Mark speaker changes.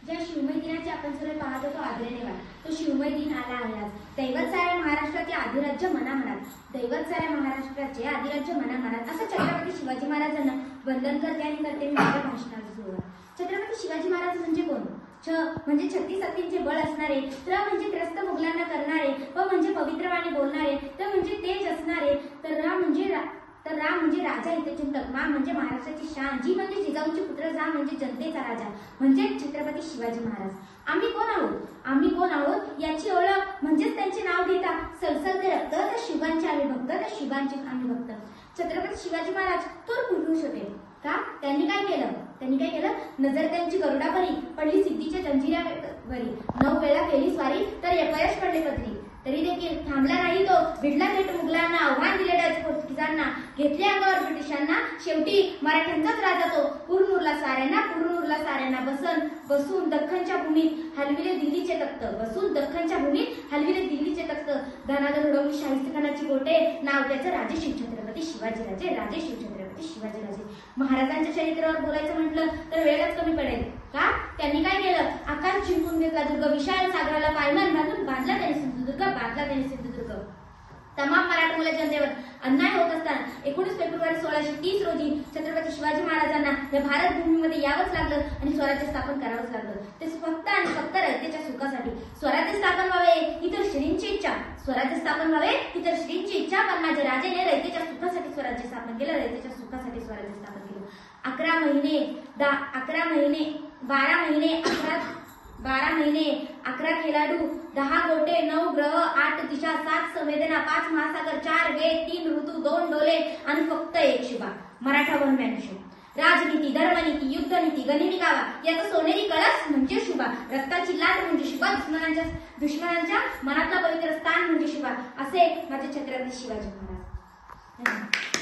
Speaker 1: ज्या शिवमय दिनाची आपण सर्व पाहत होतो आदरणीय वाट, तो शिवमय दिन आला आहे आज. दैवत साऱ्या महाराष्ट्राचे अधिराज्य मनामनात, दैवत साऱ्या महाराष्ट्राचे अधिराज्य मनामनात असं छत्रपती शिवाजी महाराजांना वंदन करते आणि करते मी माझ्या भाषणाची सुरुवात. छत्रपती शिवाजी महाराज म्हणजे कोण? छ म्हणजे 36 हत्तींचे बळ असणारे, त्र म्हणजे त्रस्त मुघलांना करणारे, प म्हणजे पवित्रवाणी बोलणारे, त म्हणजे तेज असणारे, तर रा म्हणजे राजा हितचिंतक, मा म्हणजे महाराष्ट्राची शान, जी म्हणजे जिजाऊंचे पुत्र, जा म्हणजे जनतेचा राजा, म्हणजे छत्रपती शिवाजी महाराज. आम्ही कोण आहोत याची ओळख म्हणजेच त्यांचे नाव घेता सलसलते रक्त, त्या शिवांचे आम्ही भक्त, त्या शिवांचे आम्ही भक्त. छत्रपती शिवाजी महाराज थोर पुरुष होते का? त्यांनी काय केलं? नजर त्यांची गरुडावरी पडली सिद्धीच्या जंजिऱ्यावरी, 9 वेळा केली स्वारी तर अपयश पडले पदरी, तरी देखील थांबला नाही तो, भिडला थेट मुघलांना, आव्हान दिले डच पोर्तुगीजांना, घेतले अंगावर ब्रिटिशांना, शेवटी मराठ्यांचाच राजा तो, पूर्ण उरला साऱ्यांना, बसून दख्खनच्या भूमीत हलविले दिल्लीचे तख्त, धनाधर उडवली शाहिस्तेखानाची गोटे, नाव त्याचं राजे शिवछत्रपती शिवाजीराजे. महाराजांच्या चरित्रावर बोलायचं म्हटलं तर वेळच कमी पडेल का? त्यांनी काय केलं? आकाश जिंकून घेतला दुर्ग, विशाल सागराला पायमान बांधून बांधला त्यांनी सिंधुदुर्ग. तमाम मराठमोळ्या जनतेवर अन्याय होत असताना 19 फेब्रुवारी 1630 रोजी छत्रपती शिवाजी महाराजांना या भारत भूमीमध्ये यावंच लागलं आणि स्वराज्य स्थापन करावंच लागलं. ते फक्त आणि फक्त रयतेच्या सुखासाठी. स्वराज्य स्थापन व्हावे ही तर श्रींची इच्छा, पण माझ्या राजेने रयतेच्या सुखासाठी स्वराज्य स्थापन केलं. 12 महिने 11 खेळाडू, 10 गोटे, 9 ग्रह, 8 दिशा, 7 संवेदना, 5 महासागर, 4 वेद, 3 ऋतू, 2 डोले आणि फक्त 1 शिबा. मराठा वनमॅनशिप. राजनीती, धर्मनीती, युद्धनीती, गनिमी कावा याचा सोनेरी कळस म्हणजे शुभा. रक्ताची लाट म्हणजे शुभा, दुश्मनांच्या मनातला पवित्र स्थान म्हणजे शुभा. असे माझे छत्रपती शिवाजी महाराज. धन्यवाद.